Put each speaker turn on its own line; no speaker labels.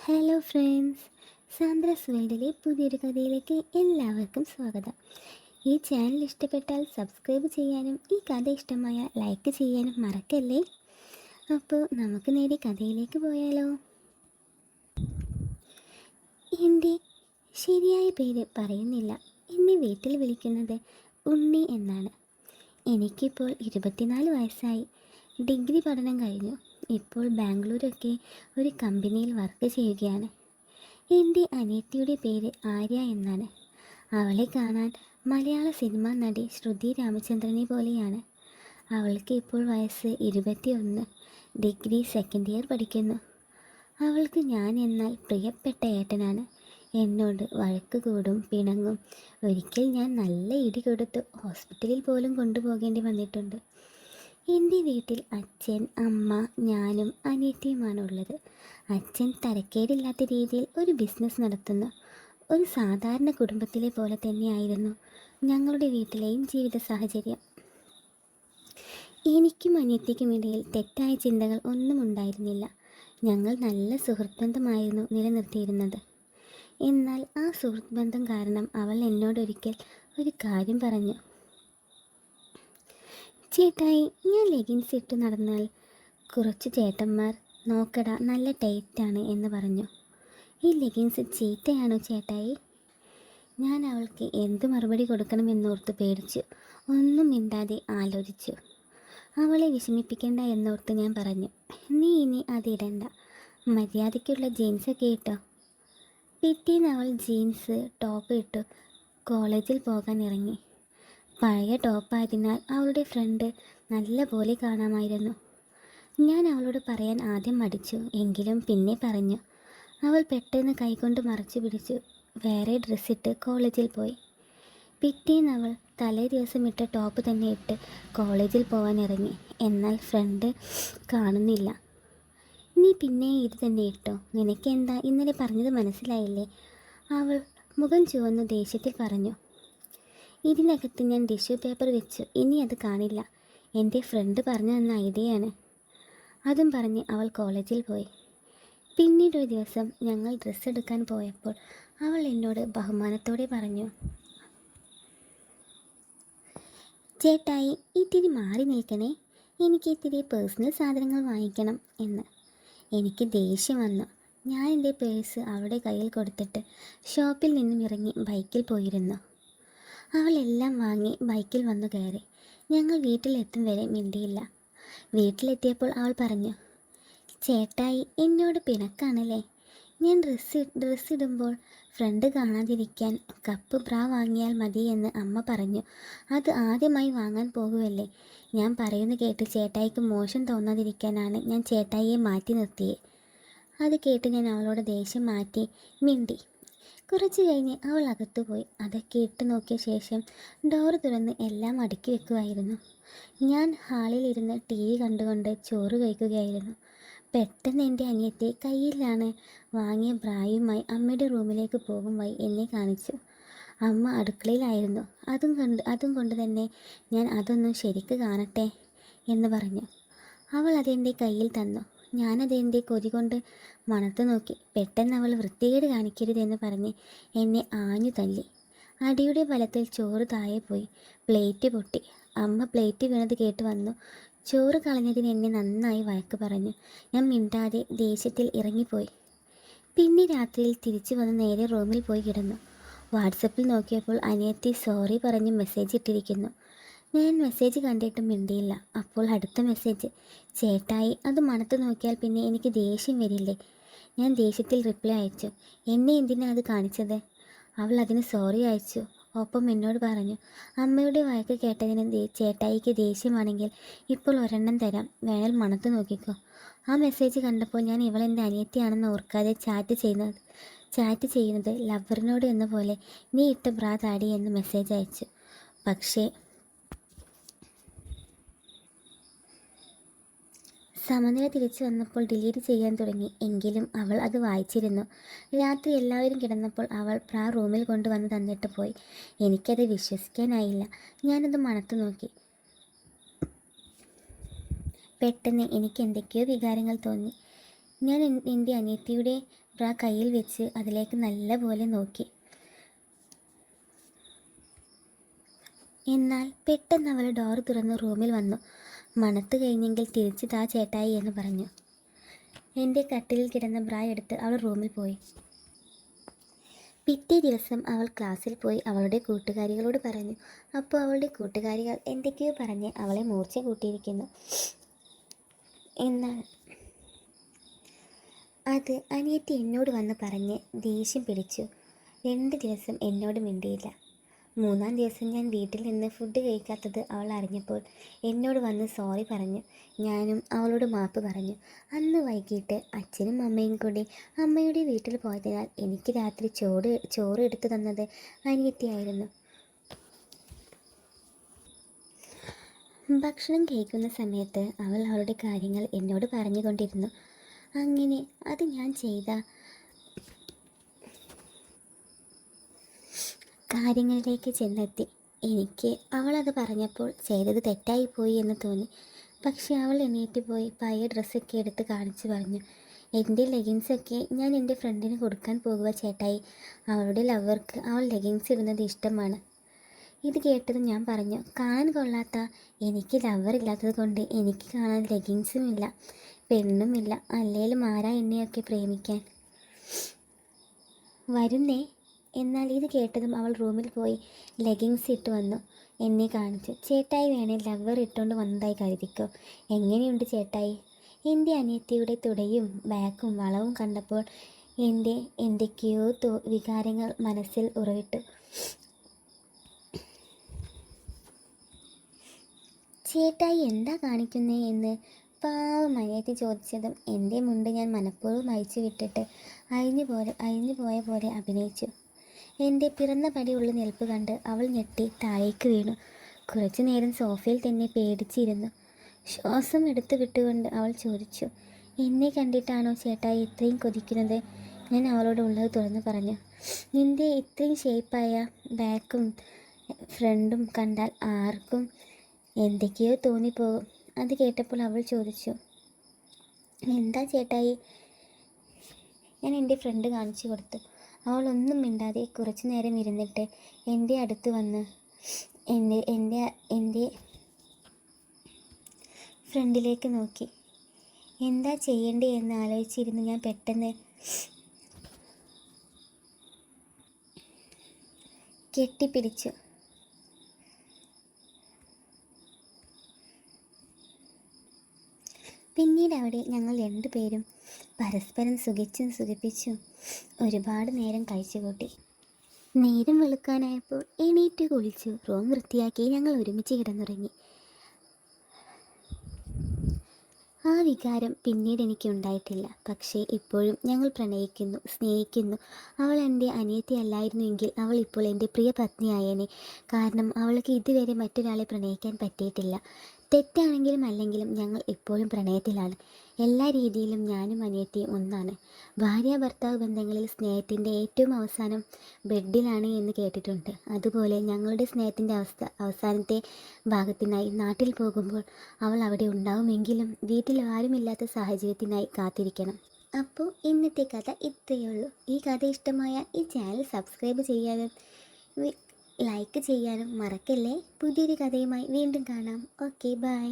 Hello friends, Sandra's വേൾഡിലെ പുതിയൊരു കഥയിലേക്ക് എല്ലാവർക്കും സ്വാഗതം. ഈ ചാനൽ ഇഷ്ടപ്പെട്ടാൽ സബ്സ്ക്രൈബ് ചെയ്യാനും ഈ കഥ ഇഷ്ടമായ ലൈക്ക് ചെയ്യാനും മറക്കല്ലേ. അപ്പോൾ നമുക്ക് നേരെ കഥയിലേക്ക് പോയാലോ. എൻ്റെ ശരിയായ പേര് പറയുന്നില്ല. എന്നെ വീട്ടിൽ വിളിക്കുന്നത് ഉണ്ണി എന്നാണ്. എനിക്കിപ്പോൾ 24 വയസ്സായി. ഡിഗ്രി പഠനം കഴിഞ്ഞു. ഇപ്പോൾ ബാംഗ്ലൂരൊക്കെ ഒരു കമ്പനിയിൽ വർക്ക് ചെയ്യുകയാണ്. എൻ്റെ അനിയത്തിയുടെ പേര് ആര്യ എന്നാണ്. അവളെ കാണാൻ മലയാള സിനിമാ നടി ശ്രുതി രാമചന്ദ്രനെ പോലെയാണ്. അവൾക്ക് ഇപ്പോൾ വയസ്സ് 21. ഡിഗ്രി സെക്കൻഡ് ഇയർ പഠിക്കുന്നു. അവൾക്ക് ഞാൻ എന്നാൽ പ്രിയപ്പെട്ട ഏട്ടനാണ്. എന്നോട് വഴക്ക് കൂടും, പിണങ്ങും. ഒരിക്കൽ ഞാൻ നല്ല ഇടി കൊടുത്ത് ഹോസ്പിറ്റലിൽ പോലും കൊണ്ടുപോകേണ്ടി വന്നിട്ടുണ്ട്. എൻ്റെ വീട്ടിൽ അച്ഛൻ, അമ്മ, ഞാനും അനിയത്തിയുമാണുള്ളത്. അച്ഛൻ തരക്കേടില്ലാത്ത രീതിയിൽ ഒരു ബിസിനസ് നടത്തുന്നു. ഒരു സാധാരണ കുടുംബത്തിലെ പോലെ തന്നെയായിരുന്നു ഞങ്ങളുടെ വീട്ടിലെയും ജീവിത സാഹചര്യം. എനിക്കും അനിയത്തിക്കും ഇടയിൽ തെറ്റായ ചിന്തകൾ ഒന്നും ഉണ്ടായിരുന്നില്ല. ഞങ്ങൾ നല്ല സുഹൃത്ത് ബന്ധമായിരുന്നു നിലനിർത്തിയിരുന്നത്. എന്നാൽ ആ സുഹൃത്ത് ബന്ധം കാരണം അവൾ എന്നോടൊരിക്കൽ ഒരു കാര്യം പറഞ്ഞു. ചേട്ടായി, ഞാൻ ലെഗിൻസ് ഇട്ട് നടന്നാൽ കുറച്ച് ചേട്ടന്മാർ നോക്കടാ നല്ല ടൈറ്റാണ് എന്ന് പറഞ്ഞു. ഈ ലെഗിൻസ് ചീത്തയാണോ ചേട്ടായി? ഞാൻ അവൾക്ക് എന്ത് മറുപടി കൊടുക്കണമെന്നോർത്ത് പേടിച്ചു. ഒന്നും മിണ്ടാതെ ആലോചിച്ചു. അവളെ വിഷമിപ്പിക്കേണ്ട എന്നോർത്ത് ഞാൻ പറഞ്ഞു, നീ ഇനി അതിടണ്ട, മര്യാദയ്ക്കുള്ള ജീൻസൊക്കെ ഇട്ടോ. പിറ്റേന്ന് അവൾ ജീൻസ് ടോപ്പ് ഇട്ടു കോളേജിൽ പോകാൻ ഇറങ്ങി. പഴയ ടോപ്പായതിനാൽ അവളുടെ ഫ്രണ്ട് നല്ല പോലെ കാണാമായിരുന്നു. ഞാൻ അവളോട് പറയാൻ ആദ്യം മടിച്ചു, എങ്കിലും പിന്നെ പറഞ്ഞു. അവൾ പെട്ടെന്ന് കൈകൊണ്ട് മറച്ചു പിടിച്ചു വേറെ ഡ്രസ്സിട്ട് കോളേജിൽ പോയി. പിറ്റേന്ന് അവൾ തലേ ദിവസം ഇട്ട ടോപ്പ് തന്നെ ഇട്ട് കോളേജിൽ പോകാൻ ഇറങ്ങി. എന്നാൽ ഫ്രണ്ട് കാണുന്നില്ല. നീ പിന്നെ ഇത് തന്നെ ഇട്ടോ, നിനക്കെന്താ ഇന്നലെ പറഞ്ഞത് മനസ്സിലായില്ലേ? അവൾ മുഖം ചുവന്നു ദേഷ്യത്തിൽ പറഞ്ഞു. ഇതിനകത്ത് ഞാൻ ടിഷ്യൂ പേപ്പർ വെച്ചു, ഇനി അത് കാണില്ല. എൻ്റെ ഫ്രണ്ട് പറഞ്ഞു തന്ന ഐഡിയയാണ്. അതും പറഞ്ഞ് അവൾ കോളേജിൽ പോയി. പിന്നീടൊരു ദിവസം ഞങ്ങൾ ഡ്രസ്സ് എടുക്കാൻ പോയപ്പോൾ അവൾ എന്നോട് ബഹുമാനത്തോടെ പറഞ്ഞു, ചേട്ടായി ഇത്തിരി മാറി നിൽക്കണേ, എനിക്ക് ഇത്തിരി പേഴ്സണൽ സാധനങ്ങൾ വാങ്ങിക്കണം എന്ന്. എനിക്ക് ദേഷ്യം വന്നു. ഞാൻ എൻ്റെ പേഴ്സ് അവളുടെ കയ്യിൽ കൊടുത്തിട്ട് ഷോപ്പിൽ നിന്നും ഇറങ്ങി ബൈക്കിൽ പോയിരുന്നു. അവൾ എല്ലാം വാങ്ങി ബൈക്കിൽ വന്നു കയറി. ഞങ്ങൾ വീട്ടിലെത്തും വരെ മിണ്ടിയില്ല. വീട്ടിലെത്തിയപ്പോൾ അവൾ പറഞ്ഞു, ചേട്ടായി എന്നോട് പിണക്കാണല്ലേ? ഞാൻ ഡ്രസ്സ് ഇടുമ്പോൾ ഫ്രണ്ട് കാണാതിരിക്കാൻ കപ്പ് ബ്രാ വാങ്ങിയാൽ മതി എന്ന് അമ്മ പറഞ്ഞു. അത് ആദ്യമായി വാങ്ങാൻ പോകുമല്ലേ. ഞാൻ പറയുന്ന കേട്ട് ചേട്ടായിക്ക് മോശം തോന്നാതിരിക്കാനാണ് ഞാൻ ചേട്ടായിയെ മാറ്റി നിർത്തിയത്. അത് കേട്ട് ഞാൻ അവളോട് ദേഷ്യം മാറ്റി മിണ്ടി. കുറച്ച് കഴിഞ്ഞ് അവൾ അകത്തുപോയി. അതൊക്കെ ഇട്ട് നോക്കിയ ശേഷം ഡോറ് തുറന്ന് എല്ലാം അടുക്കി വെക്കുമായിരുന്നു. ഞാൻ ഹാളിലിരുന്ന് TV കണ്ടുകൊണ്ട് ചോറ് കഴിക്കുകയായിരുന്നു. പെട്ടെന്ന് എൻ്റെ അനിയത്തി കയ്യിലാണ് വാങ്ങിയ ബ്രായുമായി അമ്മയുടെ റൂമിലേക്ക് പോകും വഴി എന്നെ കാണിച്ചു. അമ്മ അടുക്കളയിലായിരുന്നു. അതും കൊണ്ട് തന്നെ ഞാൻ അതൊന്നും ശരിക്ക് കാണട്ടെ എന്ന് പറഞ്ഞു. അവൾ അതെൻ്റെ കയ്യിൽ തന്നു. ഞാനതെൻ്റെ കൊതി കൊണ്ട് മണത്തു നോക്കി. പെട്ടെന്ന് അവൾ വൃത്തികേട് കാണിക്കരുതെന്ന് പറഞ്ഞ് എന്നെ ആഞ്ഞു തല്ലി. അടിയുടെ ബലത്തിൽ ചോറ് താഴെ പോയി. പ്ലേറ്റ് പൊട്ടി. അമ്മ പ്ലേറ്റ് വീണത് കേട്ട് വന്നു. ചോറ് കളഞ്ഞതിന് എന്നെ നന്നായി വഴക്ക് പറഞ്ഞു. ഞാൻ മിണ്ടാതെ ദേഷ്യത്തിൽ ഇറങ്ങിപ്പോയി. പിന്നെ രാത്രിയിൽ തിരിച്ചു വന്ന് നേരെ റൂമിൽ പോയി കിടന്നു. വാട്സപ്പിൽ നോക്കിയപ്പോൾ അനിയത്തി സോറി പറഞ്ഞ് മെസ്സേജ് ഇട്ടിരിക്കുന്നു. ഞാൻ മെസ്സേജ് കണ്ടിട്ടും മിണ്ടിയില്ല. അപ്പോൾ അടുത്ത മെസ്സേജ്, ചേട്ടായി അത് മണത്ത് നോക്കിയാൽ പിന്നെ എനിക്ക് ദേഷ്യം വരില്ലേ? ഞാൻ ദേഷ്യത്തിൽ റിപ്ലൈ അയച്ചു, എന്നെ എന്തിനാ അത് കാണിച്ചത്? അവൾ അതിന് സോറി അയച്ചു. ഒപ്പം എന്നോട് പറഞ്ഞു, അമ്മയുടെ വഴക്ക് കേട്ടതിന് ചേട്ടായിക്ക് ദേഷ്യമാണെങ്കിൽ ഇപ്പോൾ ഒരെണ്ണം തരാം, വേണേൽ മണത്ത് നോക്കിക്കോ. ആ മെസ്സേജ് കണ്ടപ്പോൾ ഞാൻ ഇവളെൻ്റെ അനിയത്തിയാണെന്ന് ഓർക്കാതെ ചാറ്റ് ചെയ്യുന്നത് ലവറിനോട് എന്ന പോലെ നീ ഇട്ട ബ്രാ താടി എന്ന് മെസ്സേജ് അയച്ചു. പക്ഷേ സമനില തിരിച്ചു വന്നപ്പോൾ ഡിലീറ്റ് ചെയ്യാൻ തുടങ്ങി. എങ്കിലും അവൾ അത് വായിച്ചിരുന്നു. രാത്രി എല്ലാവരും കിടന്നപ്പോൾ അവൾ ബ്രാ റൂമിൽ കൊണ്ടുവന്ന് തന്നിട്ട് പോയി. എനിക്കത് വിശ്വസിക്കാനായില്ല. ഞാനത് മണത്തു നോക്കി. പെട്ടെന്ന് എനിക്ക് എന്തൊക്കെയോ വികാരങ്ങൾ തോന്നി. ഞാൻ എൻ്റെ അനിയത്തിയുടെ ബ്രാ കയ്യിൽ വെച്ച് അതിലേക്ക് നല്ല പോലെ നോക്കി. എന്നാൽ പെട്ടെന്ന് അവൾ ഡോർ തുറന്ന് റൂമിൽ വന്നു. മണത്ത് കഴിഞ്ഞെങ്കിൽ തിരിച്ച് താ ചേട്ടായി എന്ന് പറഞ്ഞു. എൻ്റെ കട്ടിലിൽ കിടന്ന ബ്രാ എടുത്ത് അവൾ റൂമിൽ പോയി. പിറ്റേ ദിവസം അവൾ ക്ലാസ്സിൽ പോയി അവളുടെ കൂട്ടുകാരികളോട് പറഞ്ഞു. അപ്പോൾ അവളുടെ കൂട്ടുകാരികൾ എന്തൊക്കെയോ പറഞ്ഞ് അവളെ മൂർച്ച കൂട്ടിയിരിക്കുന്നു. എന്നാൽ അത് അനിയത്തി എന്നോട് വന്ന് പറഞ്ഞ് ദേഷ്യം പിടിച്ചു. 2 ദിവസം എന്നോട് മിണ്ടിയില്ല. 3-ാം ദിവസം ഞാൻ വീട്ടിൽ നിന്ന് ഫുഡ് കഴിക്കാത്തത് അവൾ അറിഞ്ഞപ്പോൾ എന്നോട് വന്ന് സോറി പറഞ്ഞു. ഞാനും അവളോട് മാപ്പ് പറഞ്ഞു. അന്ന് വൈകിട്ട് അച്ഛനും അമ്മയും കൂടി അമ്മയുടെ വീട്ടിൽ പോയതിനാൽ എനിക്ക് രാത്രി ചോറ് എടുത്തു തന്നത് അനിയത്തിയായിരുന്നു. ഭക്ഷണം കഴിക്കുന്ന സമയത്ത് അവൾ അവളുടെ കാര്യങ്ങൾ എന്നോട് പറഞ്ഞുകൊണ്ടിരുന്നു. അങ്ങനെ അത് ഞാൻ ചെയ്ത കാര്യങ്ങളിലേക്ക് ചെന്നെത്തി. എനിക്ക് അവളത് പറഞ്ഞപ്പോൾ ചെയ്തത് തെറ്റായിപ്പോയി എന്ന് തോന്നി. പക്ഷെ അവൾ എണീറ്റ് പോയി പഴയ ഡ്രസ്സൊക്കെ എടുത്ത് കാണിച്ച് പറഞ്ഞു, എൻ്റെ ലെഗിൻസൊക്കെ ഞാൻ എൻ്റെ ഫ്രണ്ടിന് കൊടുക്കാൻ പോകുക ചേട്ടായി. അവളുടെ ലവർക്ക് അവൾ ലെഗിൻസ് ഇടുന്നത് ഇഷ്ടമാണ്. ഇത് കേട്ടത് ഞാൻ പറഞ്ഞു, കാണാൻ കൊള്ളാത്ത എനിക്ക് ലവർ ഇല്ലാത്തത് കൊണ്ട് എനിക്ക് കാണാൻ ലെഗിൻസും ഇല്ല, പെണ്ണുമില്ല, അല്ലേലും ആരാ എന്നെയൊക്കെ പ്രേമിക്കാൻ വരുന്നേ. എന്നാൽ ഇത് കേട്ടതും അവൾ റൂമിൽ പോയി ലെഗിങ്സ് ഇട്ട് വന്നു. എന്നെ കാണിച്ചു. ചേട്ടായി വേണേ ലവർ ഇട്ടുകൊണ്ട് വന്നതായി കരുതിക്കോ. എങ്ങനെയുണ്ട് ചേട്ടായി? എൻ്റെ അനിയത്തിയുടെ തുടയും ബാക്കും വളവും കണ്ടപ്പോൾ എൻ്റെ എന്തൊക്കെയോ വികാരങ്ങൾ മനസ്സിൽ ഉറവിട്ടു. ചേട്ടായി എന്താ കാണിക്കുന്നേ എന്ന് പാവം അനിയത്തി ചോദിച്ചതും എൻ്റെ മുണ്ട് ഞാൻ മനഃപൂർവ്വം അയച്ചു വിട്ടിട്ട് അഴിഞ്ഞു പോയ പോലെ അഭിനയിച്ചു. എൻ്റെ പിറന്ന പടിയുള്ള നിൽപ്പ് കണ്ട് അവൾ ഞെട്ടി താഴേക്ക് വീണു. കുറച്ചു നേരം സോഫയിൽ തന്നെ പേടിച്ചിരുന്നു. ശ്വാസം എടുത്തു വിട്ടുകൊണ്ട് അവൾ ചോദിച്ചു, എന്നെ കണ്ടിട്ടാണോ ചേട്ടായി ഇത്രയും കൊതിക്കുന്നത്? ഞാൻ അവളോട് ഉള്ളത് തുറന്നു പറഞ്ഞു. നിൻ്റെ ഇത്രയും ഷേപ്പായ ബാക്കും ഫ്രണ്ടും കണ്ടാൽ ആർക്കും എന്തൊക്കെയോ തോന്നിപ്പോകും. അത് കേട്ടപ്പോൾ അവൾ ചോദിച്ചു, എന്താ ചേട്ടായി? ഞാൻ എൻ്റെ ഫ്രണ്ട് കാണിച്ചു കൊടുത്തു. അവൾ ഒന്നും മിണ്ടാതെ കുറച്ചു നേരം ഇരുന്നിട്ട് എൻ്റെ അടുത്ത് വന്ന് എൻ്റെ ഫ്രണ്ടിലേക്ക് നോക്കി. എന്താ ചെയ്യേണ്ടേ എന്ന് ആലോചിച്ചിരുന്ന് ഞാൻ പെട്ടെന്ന് കെട്ടിപ്പിടിച്ചു. പിന്നീട് അവിടെ ഞങ്ങൾ 2 പേരും പരസ്പരം സുഖിച്ചും സുഖിപ്പിച്ചും ഒരുപാട് നേരം കഴിച്ചുകൂട്ടി. നേരം വെളുക്കാനായപ്പോൾ എണീറ്റ് കുളിച്ചു റൂം വൃത്തിയാക്കി ഞങ്ങൾ ഒരുമിച്ച് കിടന്നുറങ്ങി. ആ വികാരം പിന്നീട് എനിക്ക് ഉണ്ടായിട്ടില്ല. പക്ഷേ ഇപ്പോഴും ഞങ്ങൾ പ്രണയിക്കുന്നു, സ്നേഹിക്കുന്നു. അവൾ എൻ്റെ അനിയത്തി അല്ലായിരുന്നുവെങ്കിൽ അവൾ ഇപ്പോൾ എൻ്റെ പ്രിയ പത്നിയായേനെ. കാരണം അവൾക്ക് ഇതുവരെ മറ്റൊരാളെ പ്രണയിക്കാൻ പറ്റിയിട്ടില്ല. തെറ്റാണെങ്കിലും അല്ലെങ്കിലും ഞങ്ങൾ ഇപ്പോഴും പ്രണയത്തിലാണ്. എല്ലാ രീതിയിലും ഞാനും അനിയത്തിയും ഒന്നാണ്. ഭാര്യ ഭർത്താവ് ബന്ധങ്ങളിൽ സ്നേഹത്തിൻ്റെ ഏറ്റവും അവസാനം ബെഡിലാണ് എന്ന് കേട്ടിട്ടുണ്ട്. അതുപോലെ ഞങ്ങളുടെ സ്നേഹത്തിൻ്റെ അവസാനത്തെ ഭാഗത്തിനായി നാട്ടിൽ പോകുമ്പോൾ അവൾ അവിടെ ഉണ്ടാവുമെങ്കിലും വീട്ടിൽ ആരുമില്ലാത്ത സാഹചര്യത്തിനായി കാത്തിരിക്കണം. അപ്പോൾ ഇന്നത്തെ കഥ ഇത്രയേ ഉള്ളൂ. ഈ കഥ ഇഷ്ടമായ ഈ ചാനൽ സബ്സ്ക്രൈബ് ചെയ്യാനും ലൈക്ക് ചെയ്യാനും മറക്കല്ലേ. പുതിയൊരു കഥയുമായി വീണ്ടും കാണാം. Okay, by.